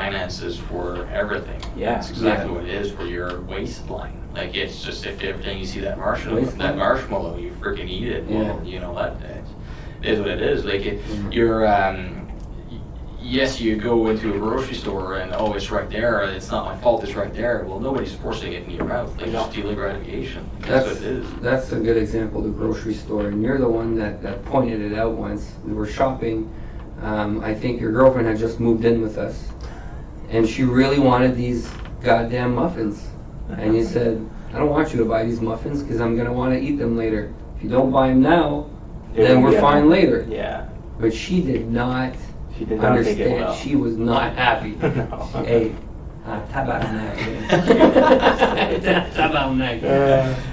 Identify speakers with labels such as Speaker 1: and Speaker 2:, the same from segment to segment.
Speaker 1: finances for everything.
Speaker 2: Yeah.
Speaker 1: That's exactly what it is for your waistline. Like, it's just, if every time you see that marshmallow, you freaking eat it.
Speaker 2: Yeah.
Speaker 1: Well, you know what? It is what it is. Like, you're, yes, you go into a grocery store and, oh, it's right there. It's not my fault. It's right there. Well, nobody's forcing it in your mouth. Like, just dealing gratification. That's what it is.
Speaker 3: That's a good example, the grocery store. And you're the one that pointed it out once. We were shopping. I think your girlfriend had just moved in with us. And she really wanted these goddamn muffins. And you said, I don't want you to buy these muffins because I'm going to want to eat them later. If you don't buy them now, then we're fine later.
Speaker 2: Yeah.
Speaker 3: But she did not
Speaker 2: understand.
Speaker 3: Take it well. She was not happy.
Speaker 2: No.
Speaker 3: Hey, tabarnak. Tabarnak.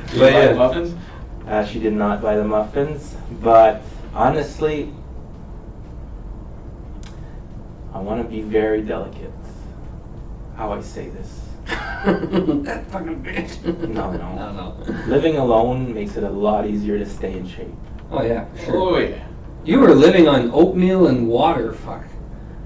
Speaker 1: Did you buy the muffins?
Speaker 2: She did not buy the muffins, but honestly, I want to be very delicate how I say this.
Speaker 3: That fucking bitch.
Speaker 2: No. Living alone makes it a lot easier to stay in shape.
Speaker 3: Oh yeah, sure.
Speaker 1: Oh yeah.
Speaker 3: You were living on oatmeal and water, fuck.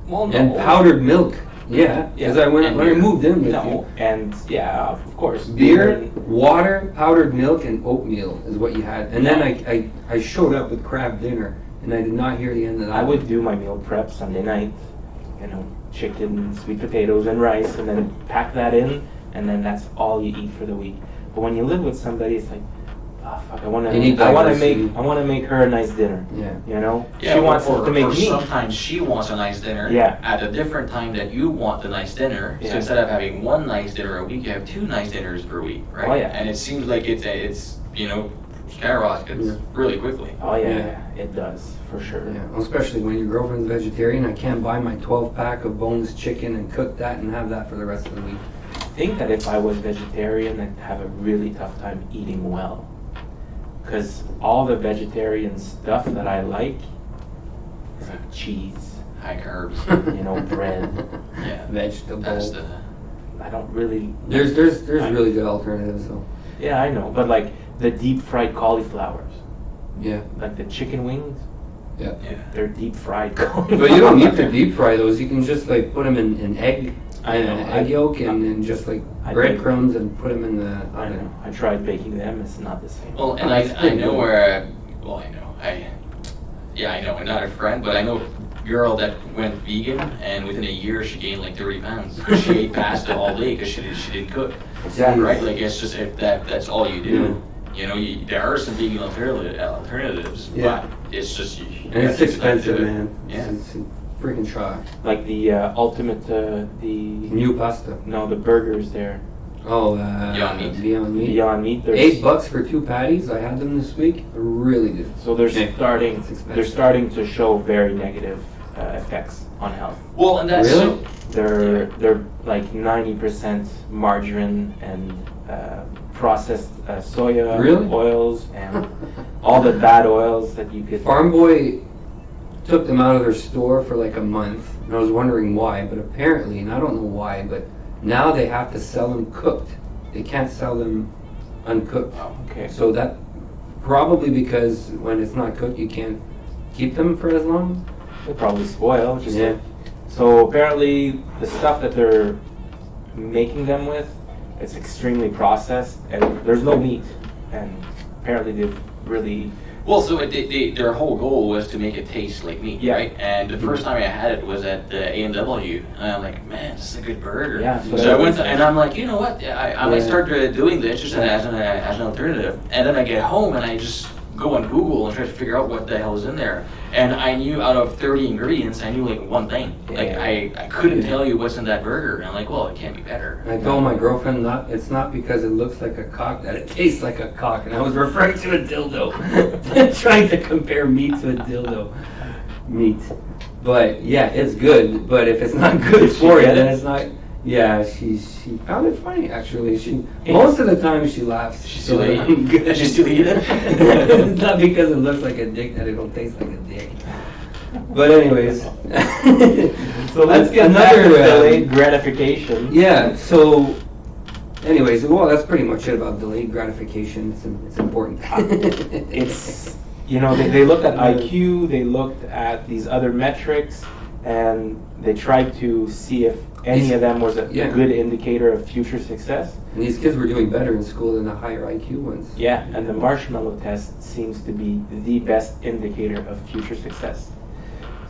Speaker 1: Well, no.
Speaker 3: And powdered milk. Yeah, because when I moved in with you.
Speaker 2: And yeah, of course.
Speaker 3: Beer, water, powdered milk, and oatmeal is what you had. And then I showed up with crab dinner, and I did not hear the end of that.
Speaker 2: I would do my meal prep Sunday night, chicken, sweet potatoes, and rice, and then pack that in, and then that's all you eat for the week. But when you live with somebody, it's like, oh fuck, I want to make her a nice dinner.
Speaker 3: Yeah.
Speaker 1: Yeah,
Speaker 2: she wants to make me.
Speaker 1: Sometimes she wants a nice dinner.
Speaker 2: Yeah.
Speaker 1: At a different time that you want the nice dinner.
Speaker 2: Yeah.
Speaker 1: So instead of having one nice dinner a week, you have 2 nice dinners per week, right?
Speaker 2: Oh yeah.
Speaker 1: And it seems like it's skyrockets really quickly.
Speaker 2: Oh yeah, it does for sure.
Speaker 3: Yeah, especially when your girlfriend's vegetarian. I can't buy my 12-pack of boneless chicken and cook that and have that for the rest of the week.
Speaker 2: I think that if I was vegetarian, I'd have a really tough time eating well. Because all the vegetarian stuff that I like is like cheese,
Speaker 1: High carbs.
Speaker 2: Bread.
Speaker 1: Yeah.
Speaker 3: Vegetable.
Speaker 1: That's
Speaker 2: I don't really.
Speaker 3: There's really good alternatives though.
Speaker 2: Yeah, I know, but like the deep fried cauliflowers.
Speaker 3: Yeah.
Speaker 2: Like the chicken wings.
Speaker 3: Yeah.
Speaker 2: They're deep fried.
Speaker 3: But you don't need to deep fry those. You can just like put them in egg.
Speaker 2: I know.
Speaker 3: Egg yolk and just like breadcrumbs and put them in the oven.
Speaker 2: I know. I tried baking them. It's not the same.
Speaker 1: Well, and I know where. I know. I'm not a friend, but I know a girl that went vegan, and within a year she gained like 30 pounds. She ate pasta all day because she didn't cook.
Speaker 3: Exactly.
Speaker 1: Right? Like, it's just if that's all you do. There are some vegan alternatives, but it's just.
Speaker 3: And it's expensive, man.
Speaker 1: Yeah.
Speaker 3: It's a freaking shock.
Speaker 2: Like the ultimate, the
Speaker 3: new pasta.
Speaker 2: No, the burgers there.
Speaker 3: Oh,
Speaker 1: Beyond Meat.
Speaker 3: Beyond Meat.
Speaker 2: Beyond Meat.
Speaker 3: $8 for 2 patties. I had them this week. They're really good.
Speaker 2: So they're starting to show very negative effects on health.
Speaker 1: Well, and that's
Speaker 3: really.
Speaker 2: They're like 90% margarine and processed soya oils and all the bad oils that you could.
Speaker 3: Farm Boy took them out of their store for like a month, and I was wondering why. But apparently, and I don't know why, but now they have to sell them cooked. They can't sell them uncooked.
Speaker 2: Oh, okay.
Speaker 3: So that probably because when it's not cooked, you can't keep them for as long.
Speaker 2: They probably spoil. So apparently, the stuff that they're making them with, it's extremely processed, and there's no meat. And apparently, they've really.
Speaker 1: Well, so their whole goal was to make it taste like meat, right? And the first time I had it was at the A&W, and I'm like, man, this is a good burger.
Speaker 2: Yeah.
Speaker 1: So I went and I'm like, you know what? I might start doing this just as an alternative. And then I get home and I just go on Google and try to figure out what the hell is in there. And I knew out of 30 ingredients, I knew like one thing. Like I couldn't tell you what's in that burger. And I'm like, well, it can't be better.
Speaker 3: I told my girlfriend it's not because it looks like a cock that it tastes like a cock. And I was referring to a dildo. Trying to compare meat to a dildo. Meat. But yeah, it's good. But if it's not good for you, then it's not. Yeah, she found it funny actually. Most of the time she laughs.
Speaker 1: She's still eating. She's still eating.
Speaker 3: It's not because it looks like a dick that it don't taste like a dick. But anyways,
Speaker 2: so let's get another delayed gratification.
Speaker 3: Yeah. So, anyways, well, that's pretty much it about delayed gratification. It's important.
Speaker 2: It's they looked at IQ. They looked at these other metrics. and they tried to see if any of them was a good indicator of future success.
Speaker 3: And these kids were doing better in school than the higher IQ ones.
Speaker 2: Yeah, and the Marshmallow test seems to be the best indicator of future success.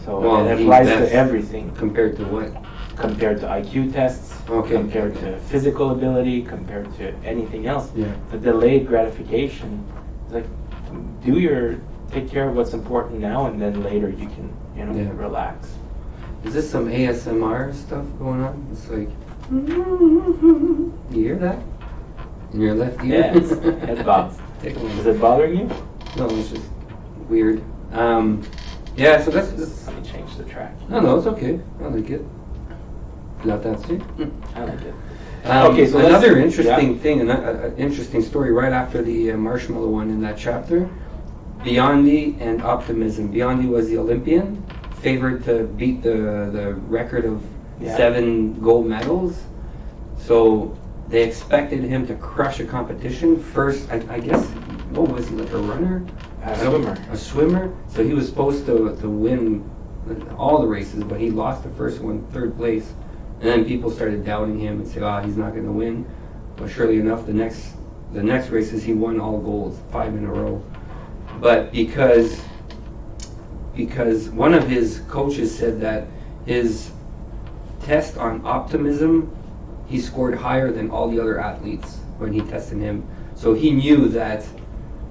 Speaker 2: So it applies to everything.
Speaker 3: Compared to what?
Speaker 2: Compared to IQ tests, compared to physical ability, compared to anything else.
Speaker 3: Yeah.
Speaker 2: The delayed gratification, like, take care of what's important now, and then later you can, relax.
Speaker 3: Is this some ASMR stuff going on? It's like, you hear that? In your left ear?
Speaker 2: Yeah, it's head bob. Is it bothering you?
Speaker 3: No, it's just weird. Yeah, so that's
Speaker 2: Let me change the track.
Speaker 3: No, it's okay. I like it. Got that, see?
Speaker 2: I like it.
Speaker 3: Okay, so another interesting thing, an interesting story right after the Marshmallow one in that chapter, Biondi and optimism. Biondi was the Olympian, favored to beat the record of 7 gold medals. So they expected him to crush a competition. First, I guess, what was he, like a runner? A swimmer. So he was supposed to win all the races, but he lost the first one, 3rd place. And then people started doubting him and say, he's not going to win. But surely enough, the next races he won all golds, 5 in a row. But because one of his coaches said that his test on optimism, he scored higher than all the other athletes when he tested him. So he knew that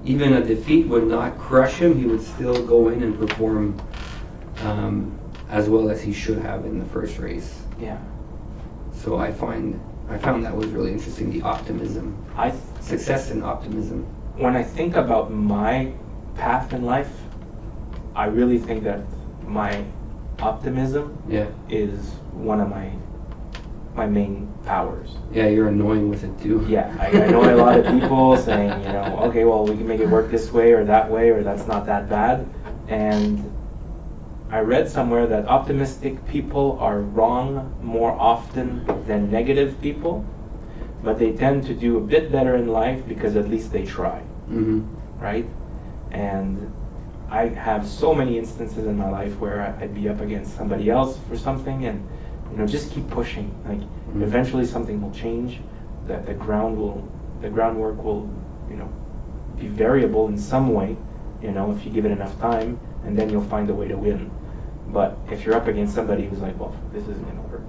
Speaker 3: even a defeat would not crush him. He would still go in and perform as well as he should have in the first race.
Speaker 2: Yeah.
Speaker 3: So I found that was really interesting, the optimism. Success and optimism.
Speaker 2: When I think about my path in life, I really think that my optimism is one of my main powers.
Speaker 3: Yeah, you're annoying with it too.
Speaker 2: Yeah, I know a lot of people saying, okay, well, we can make it work this way, or that's not that bad. And I read somewhere that optimistic people are wrong more often than negative people, but they tend to do a bit better in life because at least they try, right? And I have so many instances in my life where I'd be up against somebody else for something, and just keep pushing. Like eventually something will change. That the groundwork will, be variable in some way, if you give it enough time, and then you'll find a way to win. But if you're up against somebody who's like, well, this isn't going to work,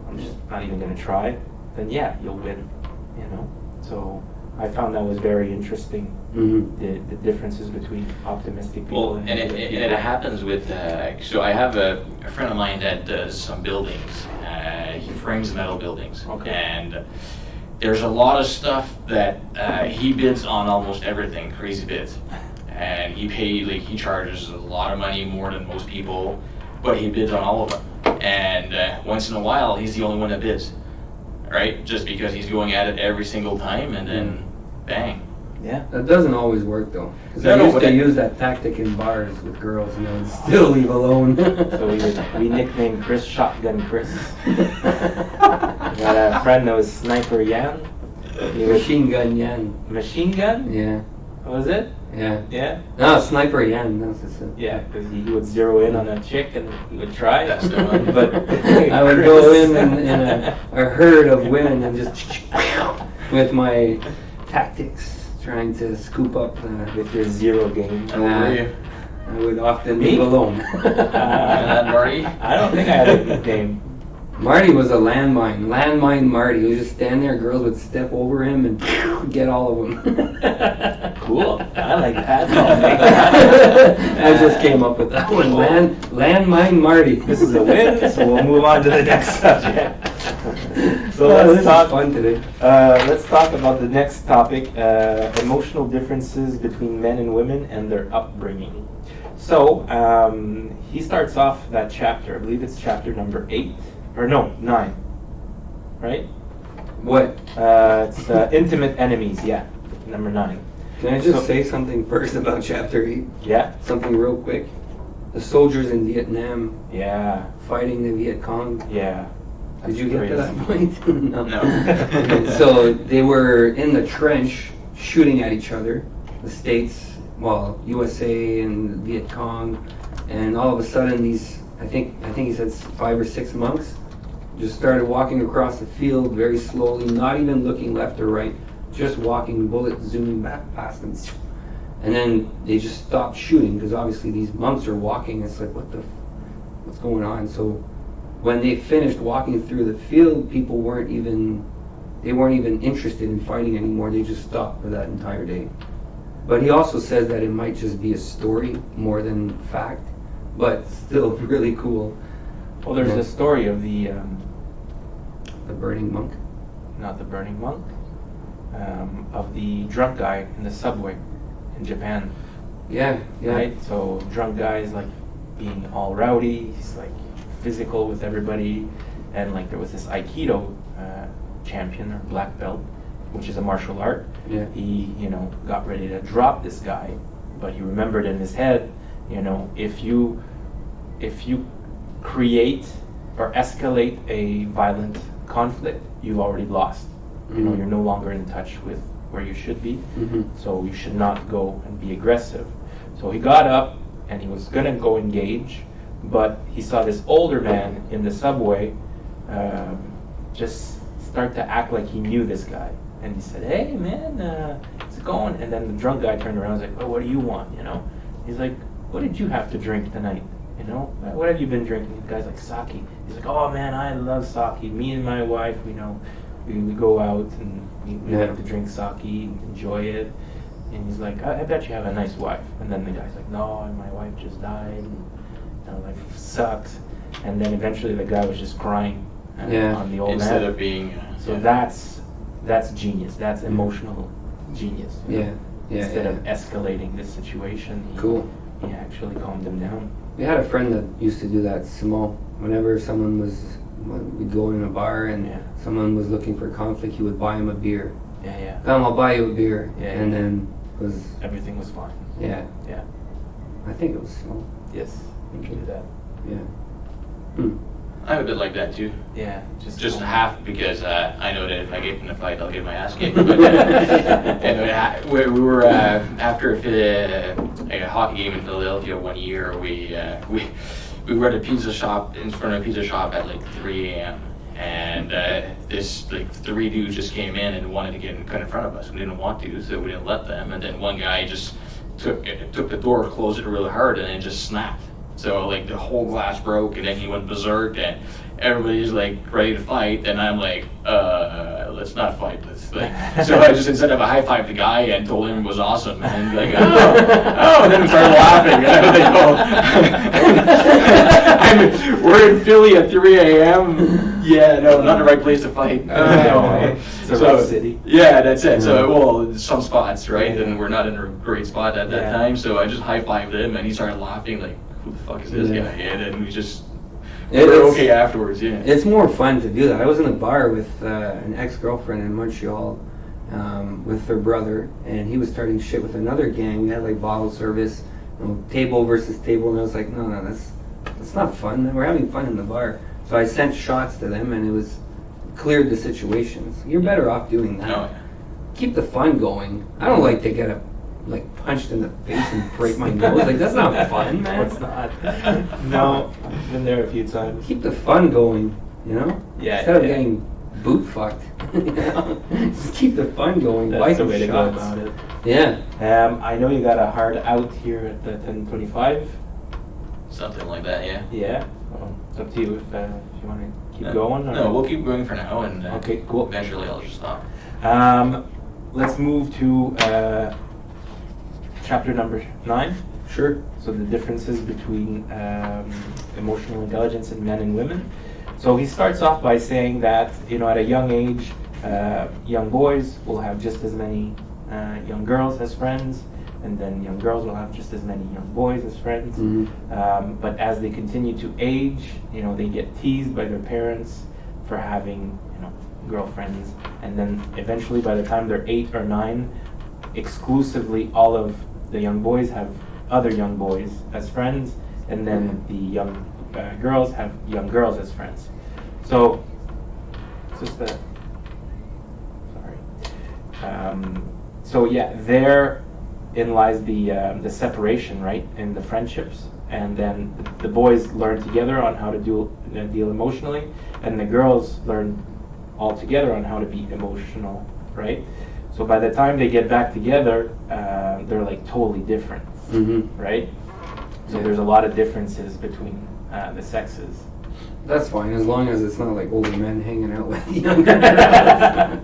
Speaker 2: I'm just not even going to try, then you'll win, So I found that was very interesting, the differences between optimistic people and
Speaker 1: negative people. And it happens with, so I have a friend of mine that does some buildings. He frames metal buildings.
Speaker 2: Okay.
Speaker 1: And there's a lot of stuff that he bids on almost everything, crazy bids. And he charges a lot of money, more than most people, but he bids on all of them. And once in a while, he's the only one that bids, right? Just because he's going at it every single time, and then bang.
Speaker 2: Yeah.
Speaker 3: That doesn't always work though. Because I used to use that tactic in bars with girls, and they would still leave alone.
Speaker 2: So we nicknamed Chris Shotgun Chris. We had a friend that was Sniper Yan.
Speaker 3: Machine Gun Yan.
Speaker 2: Machine Gun?
Speaker 3: Yeah.
Speaker 2: What was it?
Speaker 3: Yeah.
Speaker 2: Yeah?
Speaker 3: No, Sniper Yan. That's it.
Speaker 2: Yeah, because he would zero in on a chick and he would try.
Speaker 1: That's the one.
Speaker 2: But
Speaker 3: I would go in a herd of women and just with my tactics, trying to scoop up
Speaker 2: with your zero game.
Speaker 3: I would often leave alone.
Speaker 1: Marty?
Speaker 2: I don't think I had a nickname.
Speaker 3: Marty was a landmine. Landmine Marty. He would just stand there, girls would step over him and get all of them.
Speaker 2: Cool. I like that.
Speaker 3: I just came up with that one. Landmine Marty.
Speaker 2: This is a win, so we'll move on to the next subject. So
Speaker 3: let's talk fun today.
Speaker 2: Let's talk about the next topic, emotional differences between men and women and their upbringing. So he starts off that chapter, I believe it's chapter number 8, or no, 9, right?
Speaker 3: What?
Speaker 2: It's intimate enemies, number 9.
Speaker 3: Can I just say something first about chapter 8?
Speaker 2: Yeah.
Speaker 3: Something real quick. The soldiers in Vietnam.
Speaker 2: Yeah.
Speaker 3: Fighting the Viet Cong.
Speaker 2: Yeah.
Speaker 3: Did you get to that point?
Speaker 1: No.
Speaker 3: So they were in the trench shooting at each other. The States, USA and Viet Cong. And all of a sudden these I think he said 5 or 6 monks, just started walking across the field very slowly, not even looking left or right, just walking, bullets zooming back past them. And then they just stopped shooting because obviously these monks are walking. It's like, what's going on? So when they finished walking through the field, people weren't even interested in fighting anymore. They just stopped for that entire day. But he also says that it might just be a story more than fact, but still really cool.
Speaker 2: Well, there's a story of the
Speaker 3: burning monk.
Speaker 2: not the burning monk, of the drunk guy in the subway in Japan.
Speaker 3: Yeah.
Speaker 2: Right? So drunk guy is like being all rowdy, he's like physical with everybody, and like there was this Aikido champion or black belt, which is a martial art.
Speaker 3: Yeah.
Speaker 2: He, got ready to drop this guy, but he remembered in his head, if you create or escalate a violent conflict, you've already lost.
Speaker 3: Mm-hmm.
Speaker 2: You're no longer in touch with where you should be.
Speaker 3: Mm-hmm.
Speaker 2: So you should not go and be aggressive. So he got up and he was gonna go engage, but he saw this older man in the subway just start to act like he knew this guy. And he said, "Hey man, how's it going?" And then the drunk guy turned around and was like, "Oh, what do you want?" He's like, "What did you have to drink tonight? What have you been drinking?" The guy's like, "Sake." He's like, "Oh man, I love sake. Me and my wife, we go out and we like to drink sake and enjoy it." And he's like, I bet you have a nice wife." And then the guy's like, "No, my wife just died. And life sucks." And then eventually the guy was just crying on the old
Speaker 1: Instead
Speaker 2: man.
Speaker 1: of being...
Speaker 2: So that's genius. That's emotional genius. Instead of escalating this situation, he actually calmed him down.
Speaker 3: We had a friend that used to do that, Simon. Whenever we'd go in a bar and someone was looking for conflict, he would buy him a beer.
Speaker 2: Yeah.
Speaker 3: Come, I'll buy you a beer.
Speaker 2: Yeah.
Speaker 3: And then
Speaker 2: Everything was fine.
Speaker 3: Yeah.
Speaker 2: Yeah.
Speaker 3: I think it was Simon.
Speaker 2: Yes. You can do that.
Speaker 3: Yeah.
Speaker 1: I'm a bit like that too.
Speaker 2: Yeah.
Speaker 1: Just half because I know that if I get in a fight, I'll get my ass kicked. But anyway, we were after a hockey game in Philadelphia one year. We were at a pizza shop in front of a pizza shop at like 3 a.m. And this like 3 dudes just came in and wanted to get in front of us. We didn't want to, so we didn't let them. And then one guy just took the door, closed it really hard, and it just snapped. So like the whole glass broke, and then he went berserk, and everybody's like ready to fight, and I'm like, let's not fight. So I just instead of a high five the guy and told him it was awesome, and like, and then we started laughing, and I was like, we're in Philly at 3 a.m. Yeah, no, not the right place to fight.
Speaker 2: It's a rough city.
Speaker 1: Yeah, that's it. So, some spots, right? And we're not in a great spot at that time. So I just high fived him, and he started laughing like, who the fuck is this guy? And then we just were okay afterwards. Yeah.
Speaker 3: It's more fun to do that. I was in a bar with an ex-girlfriend in Montreal with her brother, and he was starting shit with another gang. We had like bottle service, table versus table, and I was like, no, that's not fun. We're having fun in the bar. So I sent shots to them, and it was cleared the situations. You're better off doing that.
Speaker 1: No.
Speaker 3: Keep the fun going. I don't like to get punched in the face and break my nose. Like, that's not fun, man.
Speaker 2: It's not. No, I've been there a few times.
Speaker 3: Keep the fun going, Yeah. Instead of getting boot fucked, just keep the fun going.
Speaker 2: That's the way to go about it.
Speaker 3: Yeah.
Speaker 2: I know you got a hard out here at the 10:25.
Speaker 1: Something like that, yeah.
Speaker 2: Yeah. It's up to you if you want to keep going. Or?
Speaker 1: No, we'll keep going for now, and
Speaker 2: okay, cool.
Speaker 1: Eventually I'll just stop.
Speaker 2: Let's move to chapter number 9.
Speaker 3: Sure.
Speaker 2: So the differences between emotional intelligence in men and women. So he starts off by saying that, at a young age, young boys will have just as many young girls as friends, and then young girls will have just as many young boys as friends.
Speaker 3: Mm-hmm.
Speaker 2: But as they continue to age, they get teased by their parents for having, girlfriends, and then eventually by the time they're 8 or 9, exclusively all of the young boys have other young boys as friends, and then the young girls have young girls as friends. So, it's just therein lies the separation, right, in the friendships and then the boys learn together on how to deal emotionally, and the girls learn all together on how to be emotional, right? So by the time they get back together, they're like totally different, right? So there's a lot of differences between the sexes.
Speaker 3: That's fine, as long as it's not like older men hanging out with younger girls.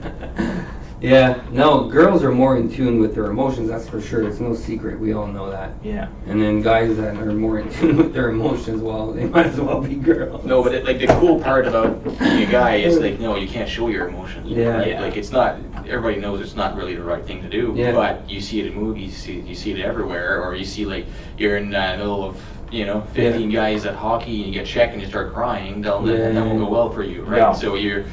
Speaker 3: Yeah, no, girls are more in tune with their emotions, that's for sure. It's no secret, we all know that.
Speaker 2: Yeah.
Speaker 3: And then guys that are more in tune with their emotions, well, they might as well be girls.
Speaker 1: No, but like the cool part about being a guy is like, no, you can't show your emotions.
Speaker 3: Yeah.
Speaker 1: Right?
Speaker 2: Yeah.
Speaker 1: Like it's not. Everybody knows it's not really the right thing to do.
Speaker 3: Yeah.
Speaker 1: But you see it in movies. You see it everywhere, or you see like you're in the middle of 15 guys at hockey and you get checked and you start crying. That won't go well for you, right?
Speaker 2: No.
Speaker 1: So you're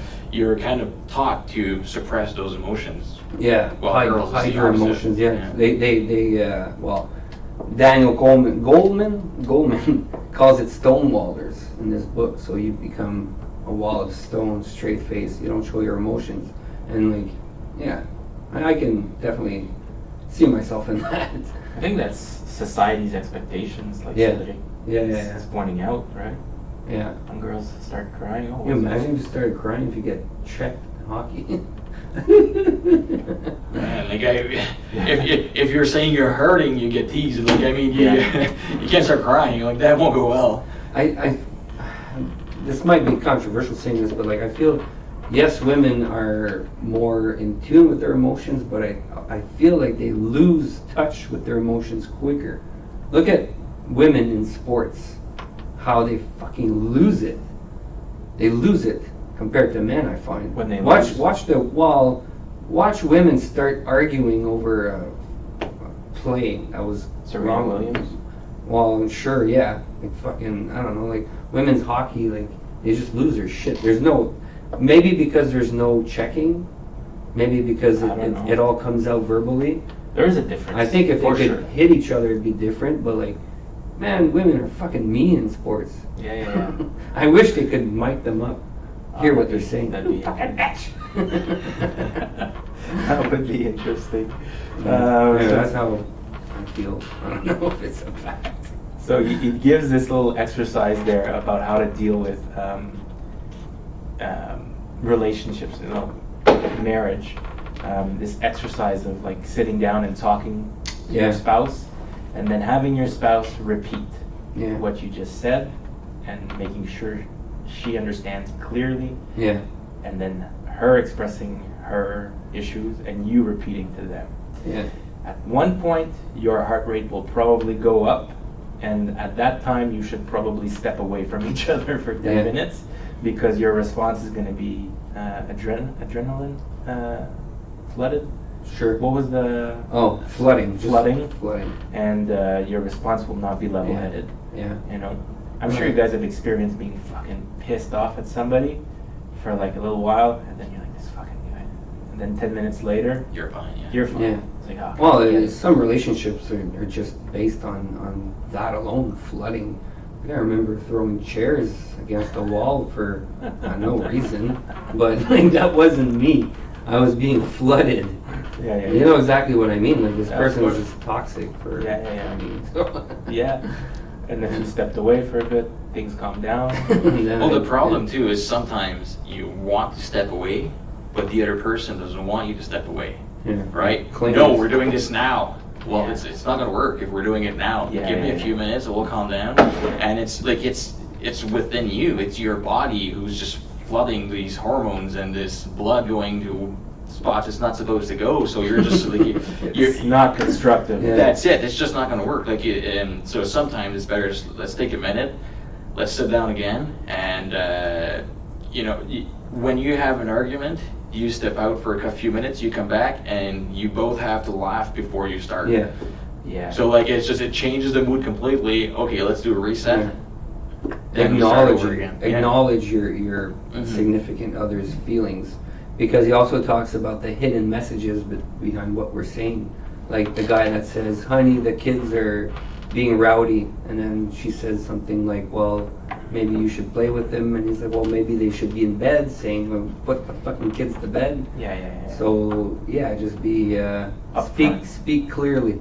Speaker 1: kind of taught to suppress those emotions.
Speaker 3: Yeah,
Speaker 1: Well, girls is
Speaker 3: hide
Speaker 1: the
Speaker 3: your
Speaker 1: opposite.
Speaker 3: emotions, yeah.
Speaker 1: Yeah.
Speaker 3: They well, Daniel Goleman calls it stonewallers in this book. So you become a wall of stone, straight face. You don't show your emotions, and like, yeah, I can definitely see myself in that.
Speaker 2: I think that's society's expectations, like
Speaker 3: Yeah.
Speaker 2: Cedrick
Speaker 3: Yeah.
Speaker 2: is pointing out, right?
Speaker 3: Yeah.
Speaker 2: When girls start crying, oh,
Speaker 3: Can you
Speaker 2: what's
Speaker 3: imagine if you started crying if you get checked in hockey?
Speaker 1: Man, like if you're saying you're hurting, you get teased. Like I mean, you can't start crying. Like that won't go well.
Speaker 3: I this might be controversial saying this, but like I feel, yes, women are more in tune with their emotions, but I feel like they lose touch with their emotions quicker. Look at women in sports, how they fucking lose it. They lose it compared to men, I find.
Speaker 2: When they
Speaker 3: watch
Speaker 2: lose.
Speaker 3: watch women start arguing over a play that was
Speaker 2: Serena
Speaker 3: wrong.
Speaker 2: Williams.
Speaker 3: Well, sure, yeah. Like fucking, I don't know, like women's hockey, like they just lose their shit. There's no, maybe because there's no checking, maybe because
Speaker 2: I don't know.
Speaker 3: it all comes out verbally.
Speaker 2: There is a difference.
Speaker 3: I think if they
Speaker 2: for
Speaker 3: could
Speaker 2: sure.
Speaker 3: hit each other, it'd be different. But like, man, women are fucking mean in sports.
Speaker 2: Yeah.
Speaker 3: I wish they could mic them up, hear what they're
Speaker 2: That'd
Speaker 3: saying.
Speaker 2: That'd be
Speaker 3: Fucking bitch.
Speaker 2: that would be interesting.
Speaker 3: Yeah, that's how I feel. I don't know if it's a fact.
Speaker 2: So he gives this little exercise there about how to deal with relationships, marriage. This exercise of like sitting down and talking to your spouse, and then having your spouse repeat what you just said, and making sure she understands clearly.
Speaker 3: Yeah.
Speaker 2: And then her expressing her issues and you repeating to them.
Speaker 3: Yeah.
Speaker 2: At one point, your heart rate will probably go up, and at that time, you should probably step away from each other for 10 minutes, because your response is going to be adrenaline flooded.
Speaker 3: Sure.
Speaker 2: What was the...
Speaker 3: flooding.
Speaker 2: Flooding.
Speaker 3: Flooding.
Speaker 2: And your response will not be level-headed.
Speaker 3: Yeah.
Speaker 2: I'm sure you guys have experienced being fucking pissed off at somebody for like a little while, and then you're like, this fucking guy. And then 10 minutes later,
Speaker 1: You're fine. Yeah.
Speaker 2: you're fine.
Speaker 3: Yeah.
Speaker 2: It's like, oh,
Speaker 3: Well,
Speaker 2: yeah.
Speaker 3: some relationships are just based on that alone, flooding. I remember throwing chairs against a wall for no reason, but like that wasn't me. I was being flooded.
Speaker 2: Yeah.
Speaker 3: You know exactly what I mean. Like this
Speaker 2: Yeah,
Speaker 3: person
Speaker 2: of
Speaker 3: was
Speaker 2: course.
Speaker 3: just toxic for.
Speaker 2: Yeah.
Speaker 3: Me.
Speaker 2: Yeah. And then you stepped away for a bit, things calm down.
Speaker 1: Well, the problem too is sometimes you want to step away, but the other person doesn't want you to step away,
Speaker 3: Yeah.
Speaker 1: right?
Speaker 3: Claims.
Speaker 1: No, we're doing this now. Well,
Speaker 2: Yeah.
Speaker 1: it's not going to work if we're doing it now.
Speaker 2: Yeah,
Speaker 1: Give me
Speaker 2: yeah,
Speaker 1: a few minutes and we'll calm down. And it's like it's within you. It's your body who's just flooding these hormones and this blood going to spots it's not supposed to go. So you're just like you're
Speaker 2: It's not constructive.
Speaker 3: Yeah.
Speaker 1: That's it. It's just not going to work. And so sometimes it's better just let's take a minute, let's sit down again, and when you have an argument, you step out for a few minutes, you come back, and you both have to laugh before you start.
Speaker 3: Yeah.
Speaker 2: Yeah.
Speaker 1: So like it changes the mood completely. Okay, let's do a reset. Then we start
Speaker 3: Acknowledge
Speaker 1: over
Speaker 3: it.
Speaker 1: again.
Speaker 3: Acknowledge your
Speaker 1: Mhm.
Speaker 3: significant other's feelings, because he also talks about the hidden messages behind what we're saying. Like the guy that says, "Honey, the kids are being rowdy," and then she says something like, "Well, maybe you should play with them," and he's like, "Well, maybe they should be in bed," saying, "Well, put the fucking kids to bed."
Speaker 2: Yeah.
Speaker 3: So yeah, just be
Speaker 2: Upfront.
Speaker 3: speak clearly.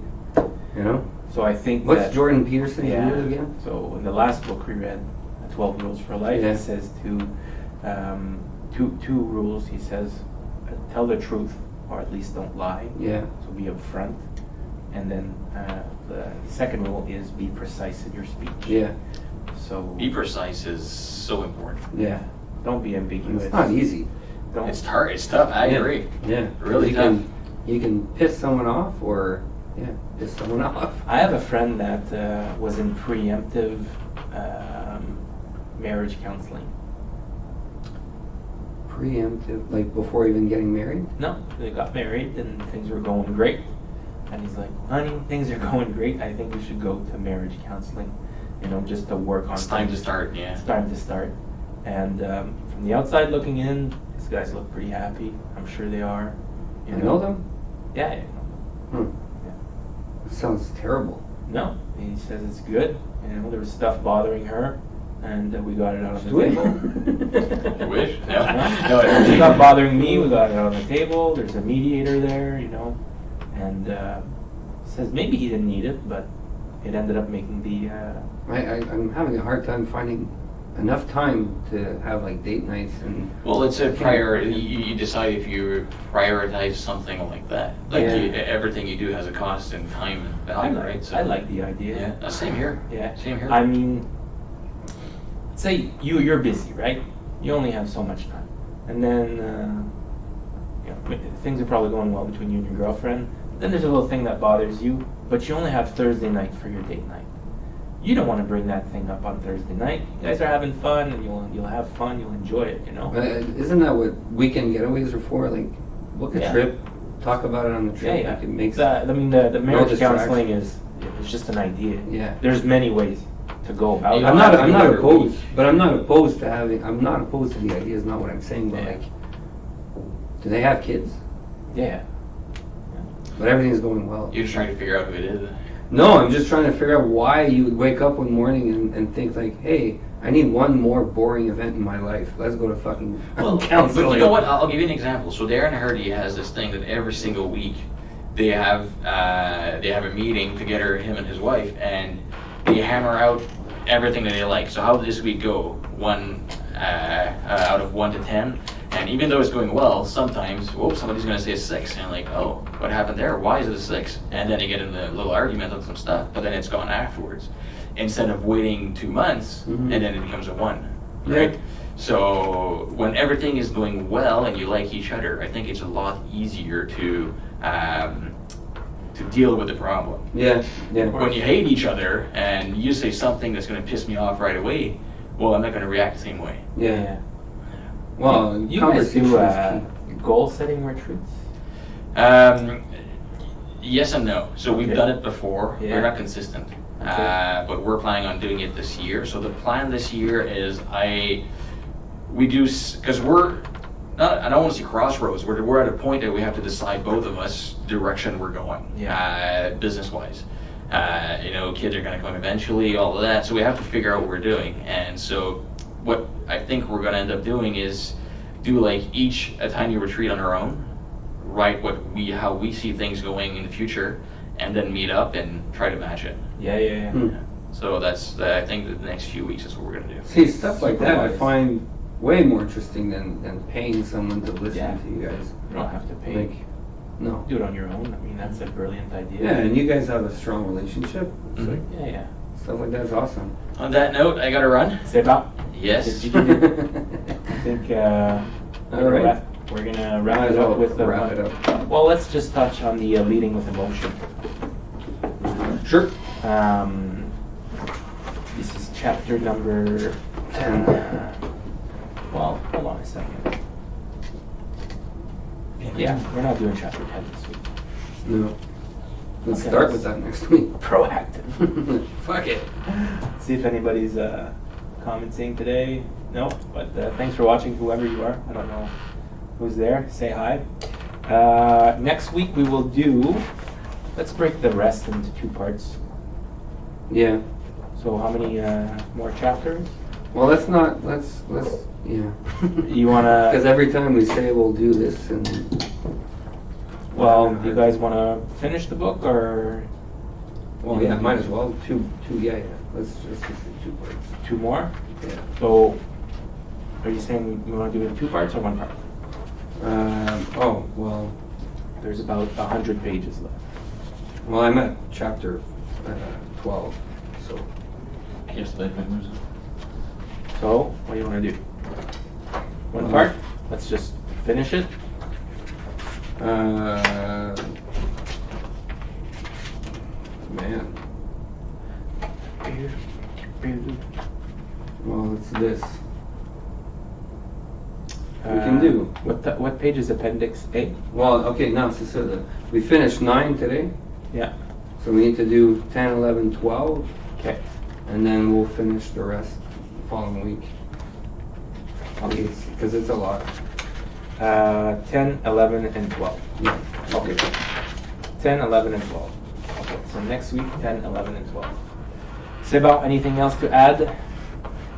Speaker 2: So I think
Speaker 3: What's
Speaker 2: that,
Speaker 3: Jordan Peterson's
Speaker 2: Yeah.
Speaker 3: rule again?
Speaker 2: So in the last book we read, 12 Rules for Life,
Speaker 3: Yeah.
Speaker 2: it says two rules. He says, tell the truth, or at least don't lie.
Speaker 3: Yeah.
Speaker 2: So be upfront. And then the second rule is be precise in your speech.
Speaker 3: Yeah.
Speaker 2: So
Speaker 1: Be precise is so important.
Speaker 3: Yeah.
Speaker 2: don't be ambiguous.
Speaker 3: It's not easy.
Speaker 2: Don't.
Speaker 1: It's hard. It's tough. I
Speaker 3: Yeah.
Speaker 1: agree.
Speaker 3: Yeah.
Speaker 1: Really
Speaker 3: you
Speaker 1: tough.
Speaker 3: You can piss someone off or piss someone off.
Speaker 2: I have a friend that was in preemptive marriage counseling.
Speaker 3: Preemptive, like before even getting married?
Speaker 2: No, they got married and things were going great. And he's like, honey, things are going great. I think we should go to marriage counseling, just to work on
Speaker 1: It's time to
Speaker 2: things.
Speaker 1: start. Yeah.
Speaker 2: It's time to start. And from the outside looking in, these guys look pretty happy. I'm sure they are.
Speaker 3: You know them?
Speaker 2: Yeah.
Speaker 3: That sounds terrible.
Speaker 2: No, he says it's good. There was stuff bothering her, and we got it out on the
Speaker 3: Sweet.
Speaker 2: table.
Speaker 1: You wish? No.
Speaker 2: It's not bothering me. We got it out on the table. There's a mediator there, and says maybe he didn't need it, but it ended up making the.
Speaker 3: I'm having a hard time finding enough time to have like date nights and.
Speaker 1: Well, it's a priority. You decide if you prioritize something like that. Like
Speaker 2: Yeah.
Speaker 1: everything you do has a cost and time and value, right? So
Speaker 2: I like the idea.
Speaker 1: Yeah, same here.
Speaker 2: Yeah.
Speaker 1: Same here.
Speaker 2: I mean, say you're busy, right? You only have so much time, and then things are probably going well between you and your girlfriend. Then there's a little thing that bothers you, but you only have Thursday night for your date night. You don't want to bring that thing up on Thursday night. You guys are having fun, and you'll have fun. You'll enjoy it.
Speaker 3: Isn't that what weekend getaways are for? Like, book a
Speaker 2: Yeah.
Speaker 3: trip, talk about it on the trip.
Speaker 2: Yeah.
Speaker 3: Like it makes.
Speaker 2: The marriage
Speaker 3: distraction.
Speaker 2: counseling is just an idea.
Speaker 3: Yeah.
Speaker 2: There's many ways to go about it.
Speaker 1: You
Speaker 3: I'm
Speaker 1: don't have
Speaker 3: not.
Speaker 1: to
Speaker 3: I'm
Speaker 1: be
Speaker 3: not
Speaker 1: there every
Speaker 3: opposed,
Speaker 1: week.
Speaker 3: but I'm not opposed to having. I'm not opposed to the idea. Is not what I'm saying. But
Speaker 2: Yeah.
Speaker 3: like, do they have kids?
Speaker 2: Yeah.
Speaker 3: But everything's going well.
Speaker 1: You're just trying to figure out who it is.
Speaker 3: No, I'm just trying to figure out why you would wake up one morning and think like, hey, I need one more boring event in my life. Let's go to fucking
Speaker 1: Well,
Speaker 3: counseling.
Speaker 1: but you know what? I'll give you an example. So Darren Hardy has this thing that every single week they have a meeting together, him and his wife, and they hammer out everything that they like. So how did this week go? One out of 1 to 10. And even though it's going well, sometimes, somebody's going to say a 6. And like, oh, what happened there? Why is it a 6? And then you get in a little argument of some stuff, but then it's gone afterwards. Instead of waiting 2 months,
Speaker 3: Mhm.
Speaker 1: and then it becomes a 1.
Speaker 3: Yeah.
Speaker 1: Right? So when everything is going well and you like each other, I think it's a lot easier to deal with the problem.
Speaker 3: Yeah, yeah.
Speaker 1: When you hate each other and you say something that's going to piss me off right away, well, I'm not going to react the same way.
Speaker 3: Yeah. Well,
Speaker 2: You guys do
Speaker 3: conversation is
Speaker 2: goal setting retreats?
Speaker 1: Yes and no. So we've
Speaker 2: Okay.
Speaker 1: done it before.
Speaker 2: Yeah.
Speaker 1: We're not consistent,
Speaker 2: Okay.
Speaker 1: but we're planning on doing it this year. So the plan this year is we do because we're not. I don't want to see crossroads. We're at a point that we have to decide, both of us, direction we're going.
Speaker 2: Yeah.
Speaker 1: Business wise. Kids are going to come eventually, all of that. So we have to figure out what we're doing. And so what I think we're going to end up doing is do like each a tiny retreat on our own, write how we see things going in the future, and then meet up and try to match it.
Speaker 2: Yeah.
Speaker 3: Hmm.
Speaker 1: So that's I think the next few weeks is what we're going to do.
Speaker 3: See, stuff like that I
Speaker 2: Supervise.
Speaker 3: find way more interesting than paying someone to listen
Speaker 2: Yeah.
Speaker 3: to you guys.
Speaker 2: You don't have to pay.
Speaker 3: Like, no.
Speaker 2: Do it on your own. I mean, that's a brilliant idea.
Speaker 3: Yeah, and you guys have a strong relationship. So
Speaker 1: Mhm.
Speaker 2: Yeah.
Speaker 3: stuff like that's awesome.
Speaker 1: On that note, I got to run.
Speaker 2: C'est bon.
Speaker 1: Yes.
Speaker 2: I think
Speaker 3: All right.
Speaker 2: we're gonna
Speaker 3: Might
Speaker 2: wrap
Speaker 3: as
Speaker 2: it
Speaker 3: well
Speaker 2: up with
Speaker 3: wrap it up.
Speaker 2: Well, let's just touch on the leading with emotion.
Speaker 3: Sure.
Speaker 2: This is chapter number
Speaker 3: 10.
Speaker 2: Well, hold on a second. Yeah, we're not doing chapter 10 this week.
Speaker 3: No. Let's
Speaker 2: Okay,
Speaker 3: start
Speaker 2: let's-
Speaker 3: with that next week.
Speaker 2: Proactive.
Speaker 3: Fuck it.
Speaker 2: See if anybody's commenting today. No, but thanks for watching, whoever you are. I don't know who's there. Say hi. Next week we will do. Let's break the rest into 2 parts.
Speaker 3: Yeah.
Speaker 2: So how many more chapters?
Speaker 3: Well, let's yeah.
Speaker 2: You wanna?
Speaker 3: Because every time we say we'll do this and
Speaker 2: Well, do you guys wanna finish the book or?
Speaker 3: Well, yeah, might as well. Two, yeah. Let's just do 2 parts.
Speaker 2: 2 more?
Speaker 3: Yeah.
Speaker 2: So, are you saying you want to do it in 2 parts or 1 part?
Speaker 3: Oh, well,
Speaker 2: There's about 100 pages left.
Speaker 3: I'm at chapter 12, so.
Speaker 1: Yes, like members.
Speaker 2: So, what do you want to do? 1 part? Let's just finish it.
Speaker 3: Man. Well, it's this. We can do.
Speaker 2: What page is Appendix A?
Speaker 3: Well, okay, now, we finished 9 today,
Speaker 2: Yeah.
Speaker 3: so we need to do 10, 11, 12,
Speaker 2: Okay.
Speaker 3: and then we'll finish the rest the following week.
Speaker 2: Okay.
Speaker 3: Because it's a lot.
Speaker 2: 10, 11, and 12.
Speaker 3: Yeah.
Speaker 2: Okay. 10, 11, and 12. Okay, so next week, 10, 11, and 12. Seba, anything else to add?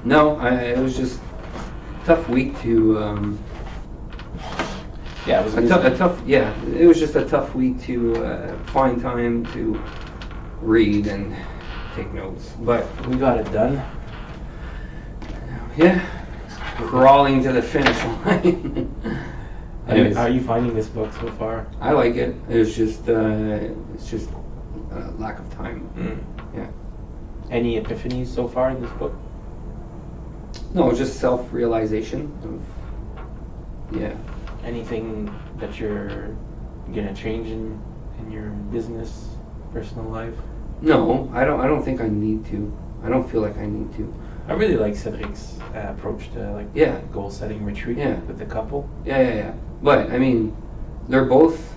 Speaker 3: No, it was just tough week to,
Speaker 2: Yeah, it was
Speaker 3: it was just a tough week to find time to read and take notes. But
Speaker 2: we got it done.
Speaker 3: yeah, crawling to the finish line. Anyways,
Speaker 2: How are you finding this book so far?
Speaker 3: I like it. It's just lack of time. Yeah.
Speaker 2: Any epiphanies so far in this book?
Speaker 3: No, just self-realization of, yeah.
Speaker 2: Anything that you're gonna change in your business, personal life?
Speaker 3: No, I don't think I need to. I don't feel like I need to.
Speaker 2: I really like Cedric's approach to
Speaker 3: Yeah.
Speaker 2: goal setting retreat
Speaker 3: Yeah.
Speaker 2: with the couple.
Speaker 3: Yeah. But I mean, they're both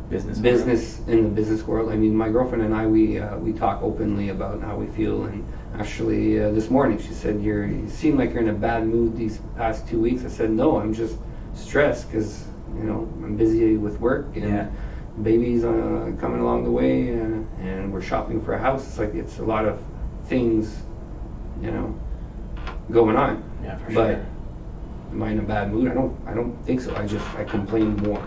Speaker 2: Business
Speaker 3: in the business world. I mean, my girlfriend and I, we talk openly about how we feel. And actually, this morning she said, "You seem like you're in a bad mood these past 2 weeks." I said, "No, I'm just stressed because I'm busy with work and
Speaker 2: Yeah.
Speaker 3: baby's coming along the way, and we're shopping for a house. It's a lot of things, going on."
Speaker 2: Yeah, for
Speaker 3: But
Speaker 2: sure.
Speaker 3: am I in a bad mood? I don't think so. I complain more.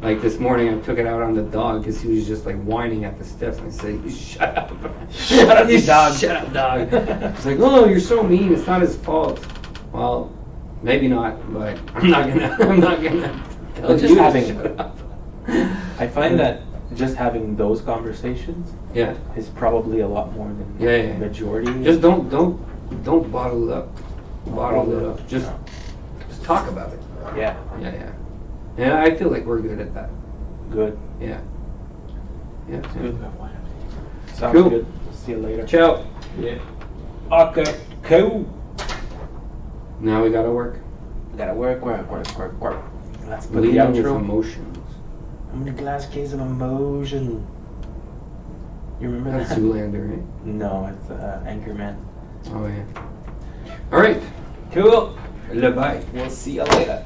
Speaker 3: Like this morning, I took it out on the dog because he was just whining at the steps. And I said, "You shut up,
Speaker 2: Shut up, you dog.
Speaker 3: Shut up, dog." He's like, "Oh, you're so mean. It's not his fault." Well, maybe not, but I'm not gonna tell
Speaker 2: But
Speaker 3: you
Speaker 2: just
Speaker 3: to
Speaker 2: having-
Speaker 3: shut up.
Speaker 2: I find that just having those conversations
Speaker 3: Yeah.
Speaker 2: is probably a lot more than
Speaker 3: Yeah.
Speaker 2: the majority.
Speaker 3: Just don't bottle it up. Bottle it up. Just talk about it.
Speaker 2: Yeah,
Speaker 3: Yeah. And I feel like we're good at that.
Speaker 2: good.
Speaker 3: Yeah. Yeah.
Speaker 2: Good. Sounds
Speaker 3: Cool.
Speaker 2: good. We'll see you later.
Speaker 3: Ciao.
Speaker 2: Yeah. Okay, cool.
Speaker 3: Now we gotta work.
Speaker 2: We gotta work. Let's put
Speaker 3: Leading
Speaker 2: the
Speaker 3: with
Speaker 2: outro.
Speaker 3: emotions.
Speaker 2: I'm in a glass case of emotion. You remember
Speaker 3: That's
Speaker 2: that?
Speaker 3: Zoolander, right?
Speaker 2: No, it's Anchorman.
Speaker 3: Oh yeah. All right.
Speaker 2: Cool.
Speaker 3: Bye.
Speaker 2: We'll see you later.